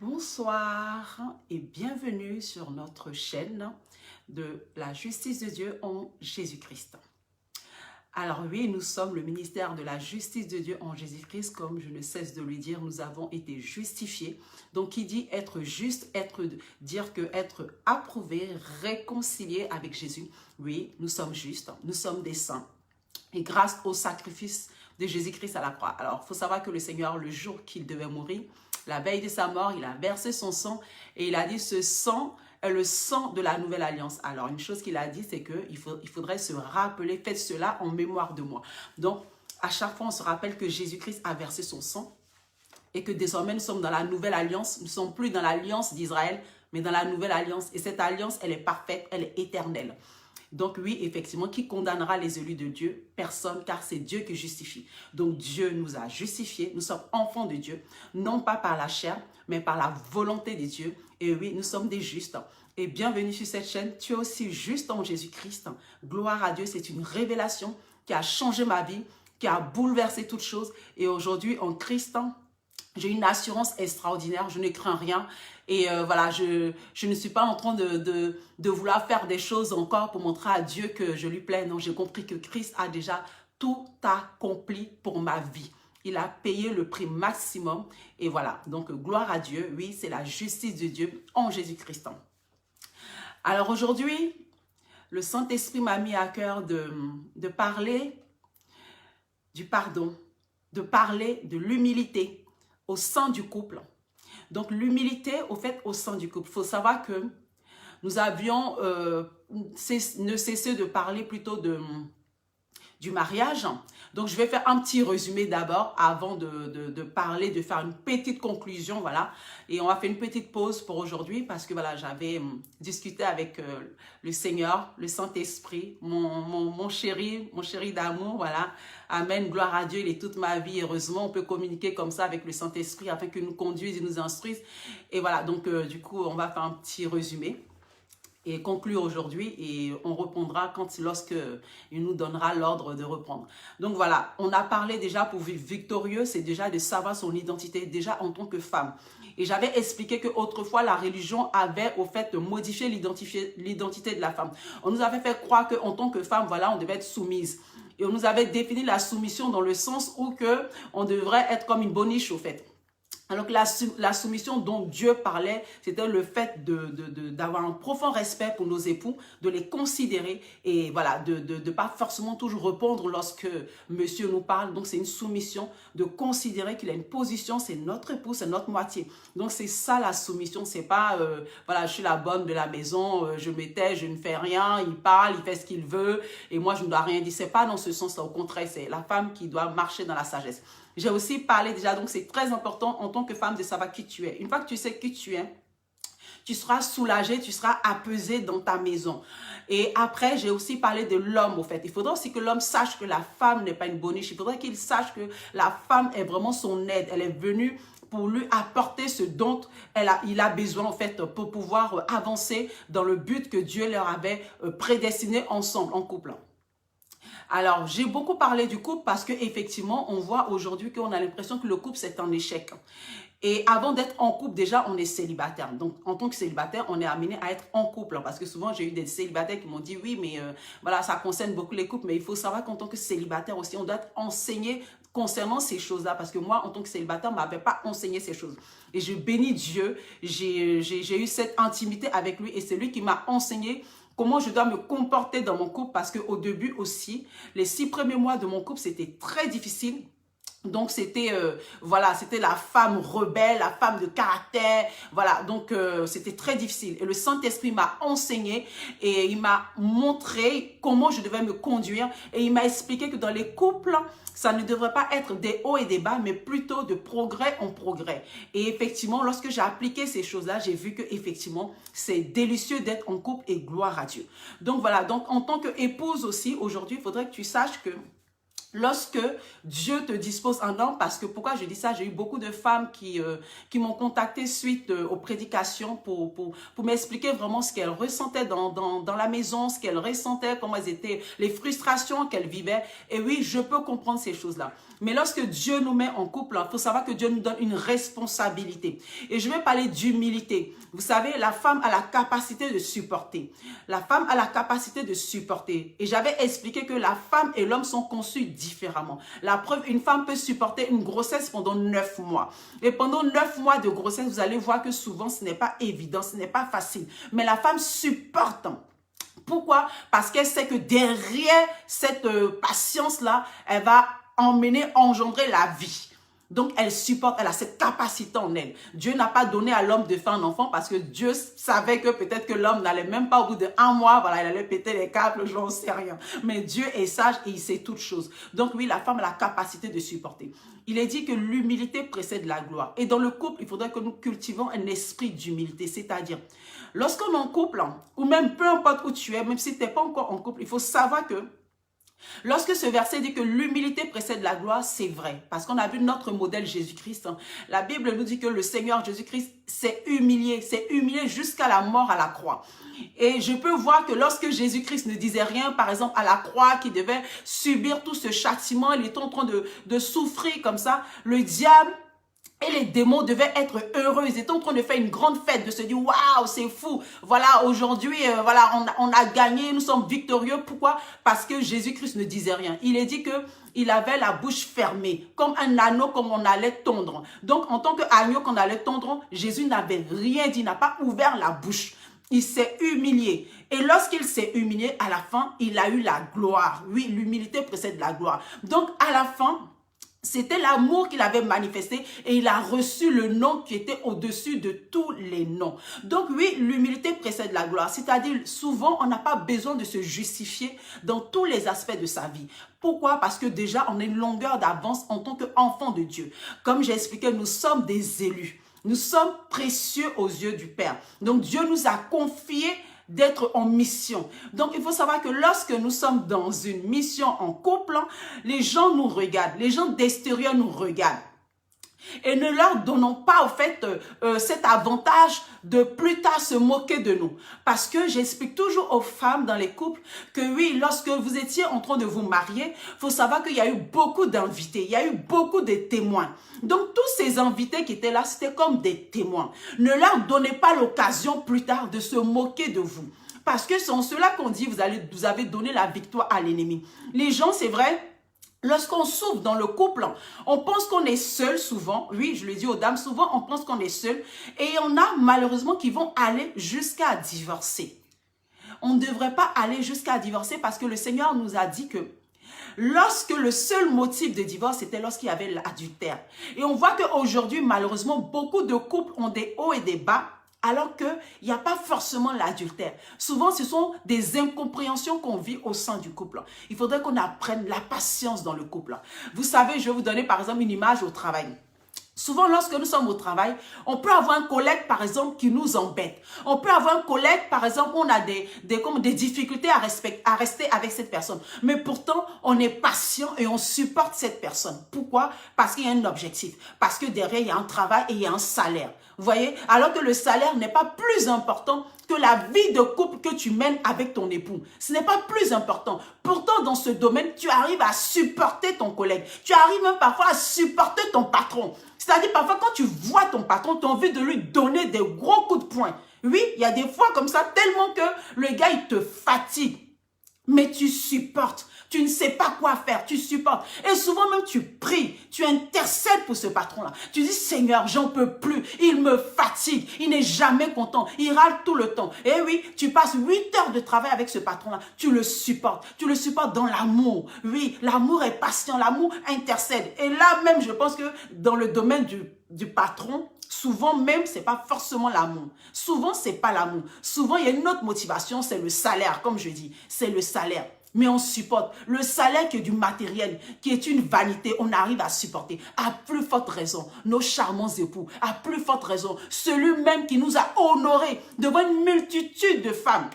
Bonsoir et bienvenue sur notre chaîne de la justice de Dieu en Jésus-Christ. Alors oui, nous sommes le ministère de la justice de Dieu en Jésus-Christ, comme je ne cesse de lui dire, nous avons été justifiés. Donc qui dit être juste, dire que être approuvé, réconcilié avec Jésus. Oui, nous sommes justes, nous sommes des saints. Et grâce au sacrifice de Jésus-Christ à la croix. Alors, il faut savoir que le Seigneur, le jour qu'il devait mourir, la veille de sa mort, il a versé son sang et il a dit ce sang est le sang de la nouvelle alliance. Alors, une chose qu'il a dit, c'est qu'il faudrait se rappeler, faites cela en mémoire de moi. Donc, à chaque fois, on se rappelle que Jésus-Christ a versé son sang et que désormais, nous sommes dans la nouvelle alliance. Nous ne sommes plus dans l'alliance d'Israël, mais dans la nouvelle alliance. Et cette alliance, elle est parfaite, elle est éternelle. Donc oui, effectivement, qui condamnera les élus de Dieu? Personne, car c'est Dieu qui justifie. Donc Dieu nous a justifiés, nous sommes enfants de Dieu, non pas par la chair, mais par la volonté de Dieu. Et oui, nous sommes des justes. Et bienvenue sur cette chaîne, tu es aussi juste en Jésus-Christ. Gloire à Dieu, c'est une révélation qui a changé ma vie, qui a bouleversé toutes choses. Et aujourd'hui, en Christ, j'ai une assurance extraordinaire, je ne crains rien. Et voilà, je ne suis pas en train de vouloir faire des choses encore pour montrer à Dieu que je lui plais. Non, j'ai compris que Christ a déjà tout accompli pour ma vie. Il a payé le prix maximum. Et voilà, donc gloire à Dieu. Oui, c'est la justice de Dieu en Jésus-Christ. Alors aujourd'hui, le Saint-Esprit m'a mis à cœur de parler du pardon, de parler de l'humilité au sein du couple. Donc l'humilité au sein du couple. Il faut savoir que nous avions ne cessé de parler plutôt du mariage. Donc je vais faire un petit résumé d'abord avant de parler, de faire une petite conclusion, voilà. Et on va faire une petite pause pour aujourd'hui parce que voilà, j'avais discuté avec le Seigneur, le Saint-Esprit, mon chéri d'amour, voilà. Amen, gloire à Dieu, il est toute ma vie. Heureusement, on peut communiquer comme ça avec le Saint-Esprit afin qu'il nous conduise et nous instruise. Et voilà, donc du coup, on va faire un petit résumé et conclure aujourd'hui et on reprendra lorsque il nous donnera l'ordre de reprendre. Donc voilà, on a parlé déjà pour vivre victorieux, c'est déjà de savoir son identité déjà en tant que femme. Et j'avais expliqué qu'autrefois la religion avait au fait modifié l'identité de la femme. On nous avait fait croire qu'en tant que femme, voilà, on devait être soumise. Et on nous avait défini la soumission dans le sens où on devrait être comme une boniche au fait. Alors que la soumission dont Dieu parlait, c'était le fait d'avoir un profond respect pour nos époux, de les considérer et voilà, de pas forcément toujours répondre lorsque monsieur nous parle. Donc c'est une soumission, de considérer qu'il a une position, c'est notre époux, c'est notre moitié. Donc c'est ça la soumission, c'est pas voilà, je suis la bonne de la maison, je me tais, je ne fais rien, il parle, il fait ce qu'il veut et moi je ne dois rien dire. C'est pas dans ce sens-là, au contraire, c'est la femme qui doit marcher dans la sagesse. J'ai aussi parlé déjà, donc c'est très important en tant que femme de savoir qui tu es. Une fois que tu sais qui tu es, tu seras soulagée, tu seras apaisée dans ta maison. Et après, j'ai aussi parlé de l'homme, au fait. Il faudra aussi que l'homme sache que la femme n'est pas une boniche. Il faudrait qu'il sache que la femme est vraiment son aide. Elle est venue pour lui apporter ce dont il a besoin, en fait, pour pouvoir avancer dans le but que Dieu leur avait prédestiné ensemble, en couple. Alors, j'ai beaucoup parlé du couple parce qu'effectivement, on voit aujourd'hui qu'on a l'impression que le couple, c'est un échec. Et avant d'être en couple, déjà, on est célibataire. Donc, en tant que célibataire, on est amené à être en couple. Parce que souvent, j'ai eu des célibataires qui m'ont dit, oui, mais voilà, ça concerne beaucoup les couples. Mais il faut savoir qu'en tant que célibataire aussi, on doit être enseigné concernant ces choses-là. Parce que moi, en tant que célibataire, on ne m'avait pas enseigné ces choses. Et je bénis Dieu. J'ai eu cette intimité avec lui. Et c'est lui qui m'a enseigné comment je dois me comporter dans mon couple parce qu'au début aussi, les 6 premiers mois de mon couple, c'était très difficile. Donc, c'était voilà, c'était la femme rebelle, la femme de caractère. Voilà, donc c'était très difficile. Et le Saint-Esprit m'a enseigné et il m'a montré comment je devais me conduire. Et il m'a expliqué que dans les couples, ça ne devrait pas être des hauts et des bas, mais plutôt de progrès en progrès. Et effectivement, lorsque j'ai appliqué ces choses-là, j'ai vu que effectivement, c'est délicieux d'être en couple et gloire à Dieu. Donc voilà, donc en tant qu'épouse aussi, aujourd'hui, il faudrait que tu saches que lorsque Dieu te dispose un homme, parce que pourquoi je dis ça, j'ai eu beaucoup de femmes qui m'ont contacté suite aux prédications pour m'expliquer vraiment ce qu'elles ressentaient dans la maison, ce qu'elles ressentaient, comment elles étaient, les frustrations qu'elles vivaient. Et oui, je peux comprendre ces choses-là. Mais lorsque Dieu nous met en couple, il faut savoir que Dieu nous donne une responsabilité. Et je vais parler d'humilité. Vous savez, la femme a la capacité de supporter. La femme a la capacité de supporter. Et j'avais expliqué que la femme et l'homme sont conçus différemment. La preuve, une femme peut supporter une grossesse pendant 9 mois. Et pendant 9 mois de grossesse, vous allez voir que souvent, ce n'est pas évident, ce n'est pas facile. Mais la femme supporte. Pourquoi? Parce qu'elle sait que derrière cette patience-là, elle va engendrer la vie. Donc, elle supporte, elle a cette capacité en elle. Dieu n'a pas donné à l'homme de faire un enfant parce que Dieu savait que peut-être que l'homme n'allait même pas au bout d'1 mois, voilà, il allait péter les câbles, j'en sais rien. Mais Dieu est sage et il sait toutes choses. Donc oui, la femme a la capacité de supporter. Il est dit que l'humilité précède la gloire. Et dans le couple, il faudrait que nous cultivons un esprit d'humilité, c'est-à-dire, lorsqu'on est en couple, ou même peu importe où tu es, même si tu n'es pas encore en couple, il faut savoir que lorsque ce verset dit que l'humilité précède la gloire, c'est vrai. Parce qu'on a vu notre modèle Jésus-Christ. La Bible nous dit que le Seigneur Jésus-Christ s'est humilié jusqu'à la mort à la croix. Et je peux voir que lorsque Jésus-Christ ne disait rien, par exemple à la croix, qu'il devait subir tout ce châtiment, il était en train de souffrir comme ça, le diable et les démons devaient être heureux. Ils étaient en train de faire une grande fête, de se dire, waouh, c'est fou. Voilà, aujourd'hui, voilà, on a gagné, nous sommes victorieux. Pourquoi? Parce que Jésus-Christ ne disait rien. Il est dit que il avait la bouche fermée, comme un agneau qu'on allait tondre. Donc, en tant qu'agneau qu'on allait tondre, Jésus n'avait rien dit, n'a pas ouvert la bouche. Il s'est humilié. Et lorsqu'il s'est humilié, à la fin, il a eu la gloire. Oui, l'humilité précède la gloire. Donc, à la fin, c'était l'amour qu'il avait manifesté et il a reçu le nom qui était au-dessus de tous les noms. Donc oui, l'humilité précède la gloire. C'est-à-dire, souvent, on n'a pas besoin de se justifier dans tous les aspects de sa vie. Pourquoi? Parce que déjà, on a une longueur d'avance en tant qu'enfant de Dieu. Comme j'ai expliqué, nous sommes des élus. Nous sommes précieux aux yeux du Père. Donc Dieu nous a confié d'être en mission. Donc, il faut savoir que lorsque nous sommes dans une mission en couple, les gens nous regardent, les gens d'extérieur nous regardent. Et ne leur donnons pas, au fait, cet avantage de plus tard se moquer de nous. Parce que j'explique toujours aux femmes dans les couples que oui, lorsque vous étiez en train de vous marier, il faut savoir qu'il y a eu beaucoup d'invités, il y a eu beaucoup de témoins. Donc, tous ces invités qui étaient là, c'était comme des témoins. Ne leur donnez pas l'occasion plus tard de se moquer de vous. Parce que c'est en cela qu'on dit, vous avez donné la victoire à l'ennemi. Les gens, c'est vrai, lorsqu'on souffre dans le couple, on pense qu'on est seul souvent. Oui, je le dis aux dames, souvent on pense qu'on est seul. Et on a malheureusement qui vont aller jusqu'à divorcer. On ne devrait pas aller jusqu'à divorcer parce que le Seigneur nous a dit que lorsque le seul motif de divorce, c'était lorsqu'il y avait l'adultère. Et on voit qu'aujourd'hui, malheureusement, beaucoup de couples ont des hauts et des bas. Alors qu'il n'y a pas forcément l'adultère. Souvent, ce sont des incompréhensions qu'on vit au sein du couple. Il faudrait qu'on apprenne la patience dans le couple. Vous savez, je vais vous donner par exemple une image au travail. Souvent, lorsque nous sommes au travail, on peut avoir un collègue, par exemple, qui nous embête. On peut avoir un collègue, par exemple, où on a des difficultés à rester avec cette personne. Mais pourtant, on est patient et on supporte cette personne. Pourquoi? Parce qu'il y a un objectif. Parce que derrière, il y a un travail et il y a un salaire. Vous voyez? Alors que le salaire n'est pas plus important que la vie de couple que tu mènes avec ton époux. Ce n'est pas plus important. Pourtant, dans ce domaine, tu arrives à supporter ton collègue. Tu arrives même parfois à supporter ton patron. C'est-à-dire, parfois, quand tu vois ton patron, tu as envie de lui donner des gros coups de poing. Oui, il y a des fois comme ça, tellement que le gars, il te fatigue. Mais tu supportes. Tu ne sais pas quoi faire, tu supportes. Et souvent même, tu pries, tu intercèdes pour ce patron-là. Tu dis, Seigneur, j'en peux plus. Il me fatigue. Il n'est jamais content. Il râle tout le temps. Et oui, tu passes 8 heures de travail avec ce patron-là. Tu le supportes. Tu le supportes dans l'amour. Oui, l'amour est patient. L'amour intercède. Et là même, je pense que dans le domaine du patron, souvent même, c'est pas forcément l'amour. Souvent, c'est pas l'amour. Souvent, il y a une autre motivation, c'est le salaire, comme je dis. C'est le salaire. Mais on supporte. Le salaire qui est du matériel, qui est une vanité, on arrive à supporter. À plus forte raison, nos charmants époux, à plus forte raison, celui même qui nous a honorés devant une multitude de femmes.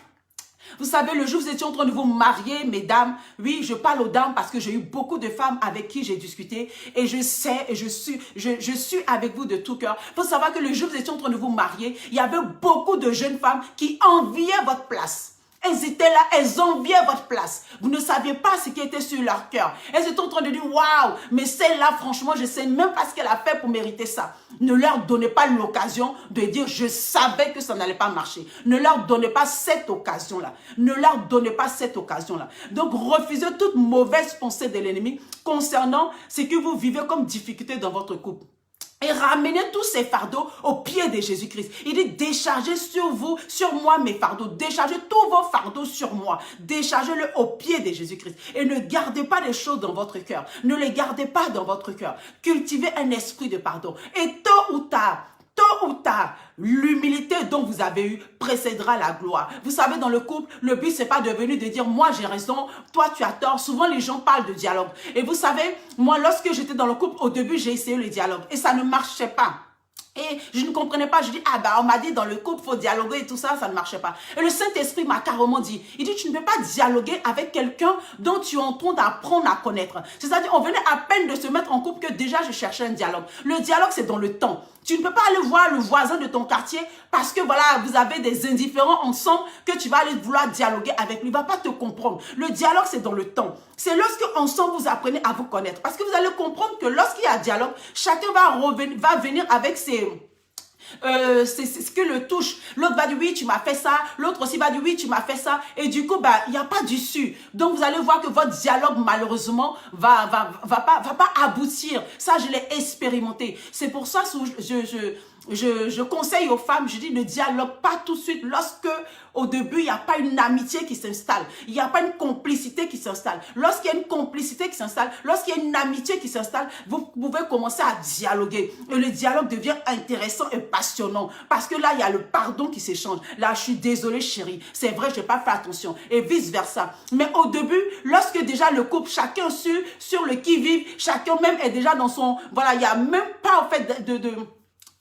Vous savez, le jour où vous étiez en train de vous marier, mesdames, oui, je parle aux dames parce que j'ai eu beaucoup de femmes avec qui j'ai discuté et je sais et je suis avec vous de tout cœur. Il faut savoir que le jour où vous étiez en train de vous marier, il y avait beaucoup de jeunes femmes qui enviaient votre place. Elles étaient là, elles enviaient votre place. Vous ne saviez pas ce qui était sur leur cœur. Elles étaient en train de dire, waouh, mais celle-là, franchement, je ne sais même pas ce qu'elle a fait pour mériter ça. Ne leur donnez pas l'occasion de dire, je savais que ça n'allait pas marcher. Ne leur donnez pas cette occasion-là. Ne leur donnez pas cette occasion-là. Donc, refusez toute mauvaise pensée de l'ennemi concernant ce que vous vivez comme difficulté dans votre couple. Et ramenez tous ces fardeaux au pied de Jésus-Christ. Il dit, déchargez sur vous, sur moi mes fardeaux. Déchargez tous vos fardeaux sur moi. Déchargez-le au pied de Jésus-Christ. Et ne gardez pas les choses dans votre cœur. Ne les gardez pas dans votre cœur. Cultivez un esprit de pardon. Et tôt ou tard, l'humilité dont vous avez eu précédera la gloire. Vous savez, dans le couple, le but, c'est pas devenu de dire, moi j'ai raison, toi tu as tort. Souvent, les gens parlent de dialogue. Et vous savez, moi, lorsque j'étais dans le couple, au début, j'ai essayé le dialogue. Et ça ne marchait pas. Et je ne comprenais pas, je dis, ah bah on m'a dit dans le couple, il faut dialoguer et tout ça, ça ne marchait pas. Et le Saint-Esprit m'a carrément dit, il dit, tu ne peux pas dialoguer avec quelqu'un dont tu es en train d'apprendre à connaître. C'est-à-dire, on venait à peine de se mettre en couple que déjà je cherchais un dialogue. Le dialogue, c'est dans le temps. Tu ne peux pas aller voir le voisin de ton quartier parce que voilà, vous avez des indifférents ensemble que tu vas aller vouloir dialoguer avec lui. Il ne va pas te comprendre. Le dialogue, c'est dans le temps. C'est lorsque ensemble vous apprenez à vous connaître. Parce que vous allez comprendre que lorsqu'il y a dialogue, chacun va venir avec c'est ce que le touche. L'autre va dire oui, tu m'as fait ça. L'autre aussi va dire oui, tu m'as fait ça. Et du coup, bah, il n'y a pas d'issue. Donc, vous allez voir que votre dialogue, malheureusement, va pas aboutir. Ça, je l'ai expérimenté. C'est pour ça que je conseille aux femmes, je dis ne dialogue pas tout de suite lorsque au début il n'y a pas une amitié qui s'installe, il n'y a pas une complicité qui s'installe. Lorsqu'il y a une complicité qui s'installe, lorsqu'il y a une amitié qui s'installe, vous pouvez commencer à dialoguer et le dialogue devient intéressant et passionnant parce que là il y a le pardon qui s'échange. Là je suis désolée chérie, c'est vrai je n'ai pas fait attention et vice versa. Mais au début, lorsque déjà le couple, chacun sur le qui-vive, chacun même est déjà dans son, voilà, il n'y a même pas en fait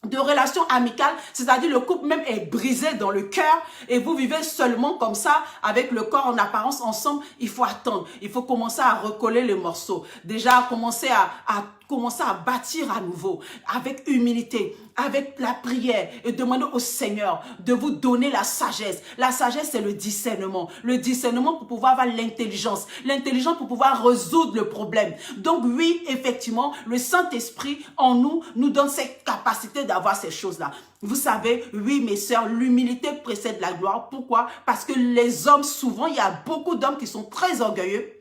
de relation amicale, c'est-à-dire le couple même est brisé dans le cœur et vous vivez seulement comme ça avec le corps en apparence ensemble, il faut attendre, il faut commencer à recoller les morceaux, déjà commencer à bâtir à nouveau avec humilité, avec la prière et demander au Seigneur de vous donner la sagesse. La sagesse, c'est le discernement. Le discernement pour pouvoir avoir l'intelligence. L'intelligence pour pouvoir résoudre le problème. Donc oui, effectivement, le Saint-Esprit en nous donne cette capacité d'avoir ces choses-là. Vous savez, oui, mes sœurs, l'humilité précède la gloire. Pourquoi? Parce que les hommes, souvent, il y a beaucoup d'hommes qui sont très orgueilleux.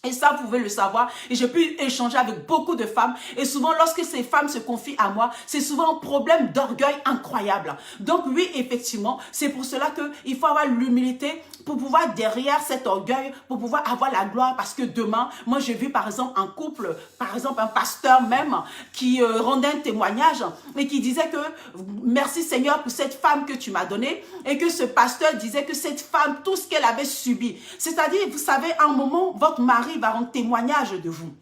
Et ça, vous pouvez le savoir. Et j'ai pu échanger avec beaucoup de femmes. Et souvent, lorsque ces femmes se confient à moi, c'est souvent un problème d'orgueil incroyable. Donc oui, effectivement, c'est pour cela qu'il faut avoir l'humilité pour pouvoir, derrière cet orgueil, pour pouvoir avoir la gloire. Parce que demain, moi, j'ai vu par exemple un couple, par exemple un pasteur même, qui rendait un témoignage et qui disait que merci Seigneur pour cette femme que tu m'as donnée. Et que ce pasteur disait que cette femme, tout ce qu'elle avait subi. C'est-à-dire, vous savez, à un moment, votre mari va rendre témoignage de vous.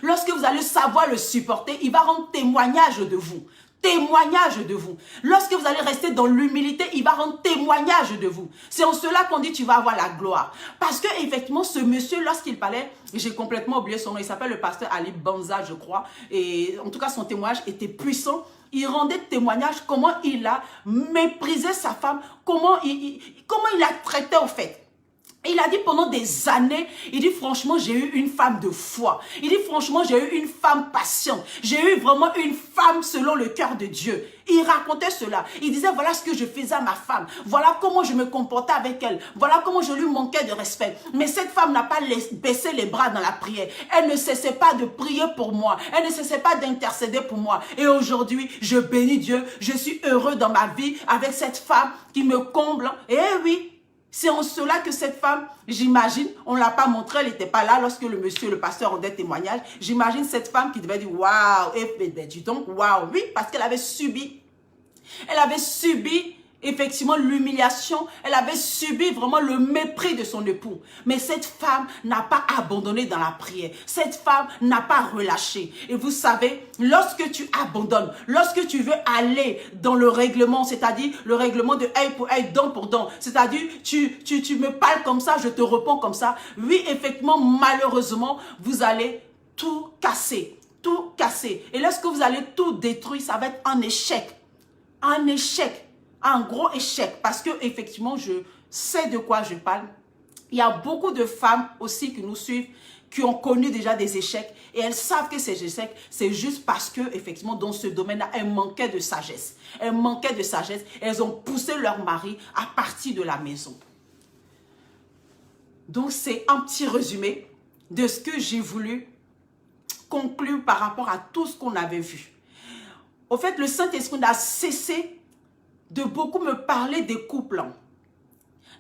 Lorsque vous allez savoir le supporter, il va rendre témoignage de vous. Témoignage de vous. Lorsque vous allez rester dans l'humilité, il va rendre témoignage de vous. C'est en cela qu'on dit tu vas avoir la gloire. Parce que effectivement, ce monsieur, lorsqu'il parlait, j'ai complètement oublié son nom, il s'appelle le pasteur Ali Banza, je crois. Et en tout cas, son témoignage était puissant. Il rendait témoignage comment il a méprisé sa femme, comment il la traitait au fait. Il a dit pendant des années, il dit franchement j'ai eu une femme de foi. Il dit franchement j'ai eu une femme patiente. J'ai eu vraiment une femme selon le cœur de Dieu. Il racontait cela. Il disait voilà ce que je faisais à ma femme. Voilà comment je me comportais avec elle. Voilà comment je lui manquais de respect. Mais cette femme n'a pas baissé les bras dans la prière. Elle ne cessait pas de prier pour moi. Elle ne cessait pas d'intercéder pour moi. Et aujourd'hui, je bénis Dieu. Je suis heureux dans ma vie avec cette femme qui me comble. Et oui. C'est en cela que cette femme, j'imagine, on ne l'a pas montré, elle n'était pas là lorsque le pasteur rendait témoignage. J'imagine cette femme qui devait dire waouh, et dis donc waouh, oui, parce qu'elle avait subi effectivement l'humiliation, elle avait subi vraiment le mépris de son époux. Mais cette femme n'a pas abandonné dans la prière. Cette femme n'a pas relâché. Et vous savez, lorsque tu abandonnes, lorsque tu veux aller dans le règlement, c'est-à-dire le règlement de œil pour œil, dent pour dent, c'est-à-dire tu me parles comme ça, je te réponds comme ça. Oui, effectivement, malheureusement, vous allez tout casser. Tout casser. Et lorsque vous allez tout détruire, ça va être un échec. Un échec. Un gros échec parce que effectivement sait de quoi je parle. Il y a beaucoup de femmes aussi qui nous suivent, qui ont connu déjà des échecs et elles savent que ces échecs, c'est juste parce que, effectivement, dans ce domaine-là, elles manquaient de sagesse. Elles manquaient de sagesse et elles ont poussé leur mari à partir de la maison. Donc, c'est un petit résumé de ce que j'ai voulu conclure par rapport à tout ce qu'on avait vu. Au fait, le Saint-Esprit n'a cessé de beaucoup me parler des couples.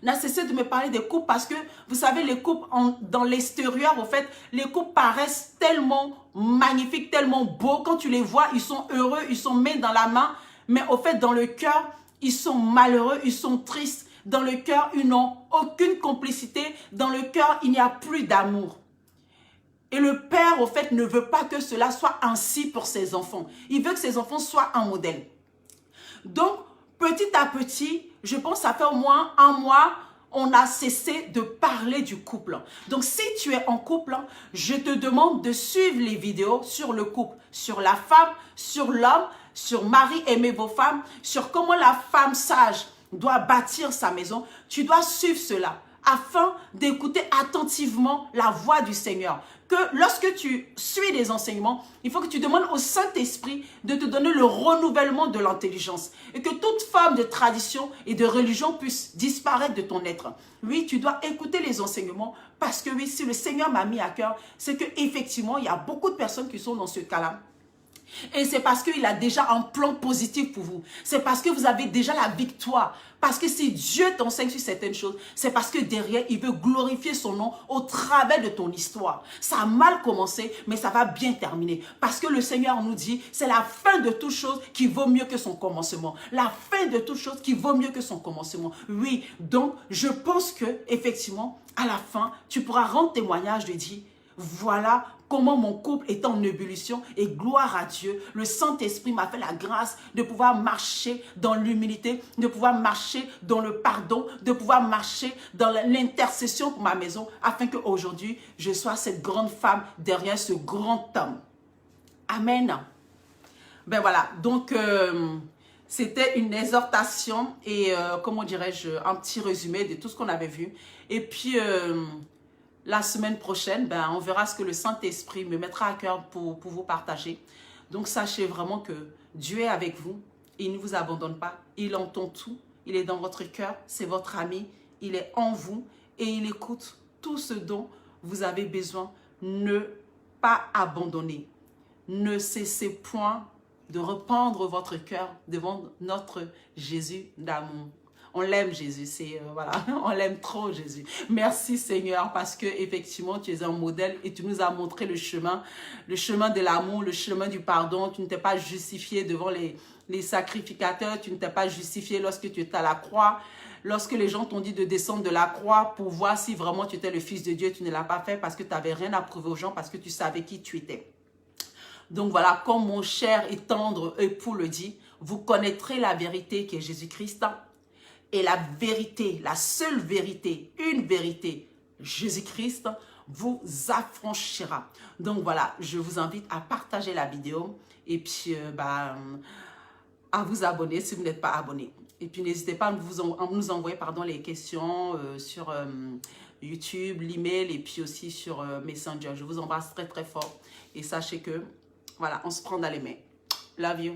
N'a cessé de me parler des couples parce que, vous savez, les couples dans l'extérieur, au fait, les couples paraissent tellement magnifiques, tellement beaux. Quand tu les vois, ils sont heureux, ils sont main dans la main. Mais au fait, dans le cœur, ils sont malheureux, ils sont tristes. Dans le cœur, ils n'ont aucune complicité. Dans le cœur, il n'y a plus d'amour. Et le père, au fait, ne veut pas que cela soit ainsi pour ses enfants. Il veut que ses enfants soient un modèle. Donc, petit à petit, je pense que ça fait au moins un mois, on a cessé de parler du couple. Donc, si tu es en couple, je te demande de suivre les vidéos sur le couple, sur la femme, sur l'homme, sur mari, aimer vos femmes, sur comment la femme sage doit bâtir sa maison. Tu dois suivre cela afin d'écouter attentivement la voix du Seigneur. Que lorsque tu suis les enseignements, il faut que tu demandes au Saint-Esprit de te donner le renouvellement de l'intelligence et que toute forme de tradition et de religion puisse disparaître de ton être. Oui, tu dois écouter les enseignements parce que oui, si le Seigneur m'a mis à cœur, c'est qu'effectivement, il y a beaucoup de personnes qui sont dans ce cas-là. Et c'est parce qu'il a déjà un plan positif pour vous. C'est parce que vous avez déjà la victoire. Parce que si Dieu t'enseigne sur certaines choses, c'est parce que derrière, il veut glorifier son nom au travers de ton histoire. Ça a mal commencé, mais ça va bien terminer. Parce que le Seigneur nous dit, c'est la fin de toute chose qui vaut mieux que son commencement. La fin de toute chose qui vaut mieux que son commencement. Oui, donc je pense que effectivement, à la fin, tu pourras rendre témoignage de dire, voilà comment mon couple est en ébullition et gloire à Dieu. Le Saint-Esprit m'a fait la grâce de pouvoir marcher dans l'humilité, de pouvoir marcher dans le pardon, de pouvoir marcher dans l'intercession pour ma maison afin qu'aujourd'hui, je sois cette grande femme derrière ce grand homme. Amen. Ben voilà, donc c'était une exhortation et comment dirais-je, un petit résumé de tout ce qu'on avait vu. Et puis la semaine prochaine, ben, on verra ce que le Saint-Esprit me mettra à cœur pour vous partager. Donc, sachez vraiment que Dieu est avec vous. Il ne vous abandonne pas. Il entend tout. Il est dans votre cœur. C'est votre ami. Il est en vous et il écoute tout ce dont vous avez besoin. Ne pas abandonner. Ne cessez point de rependre votre cœur devant notre Jésus d'amour. On l'aime Jésus, voilà, on l'aime trop Jésus. Merci Seigneur parce que effectivement tu es un modèle et tu nous as montré le chemin de l'amour, le chemin du pardon. Tu ne t'es pas justifié devant les sacrificateurs, tu ne t'es pas justifié lorsque tu étais à la croix. Lorsque les gens t'ont dit de descendre de la croix pour voir si vraiment tu étais le Fils de Dieu, tu ne l'as pas fait parce que tu n'avais rien à prouver aux gens, parce que tu savais qui tu étais. Donc voilà, comme mon cher et tendre époux le dit, vous connaîtrez la vérité qui est Jésus-Christ. Et la vérité, la seule vérité, une vérité, Jésus-Christ, vous affranchira. Donc voilà, je vous invite à partager la vidéo et puis à vous abonner si vous n'êtes pas abonné. Et puis n'hésitez pas à nous envoyer les questions sur YouTube, l'email et puis aussi sur Messenger. Je vous embrasse très très fort et sachez que voilà, on se prend dans les mains. Love you.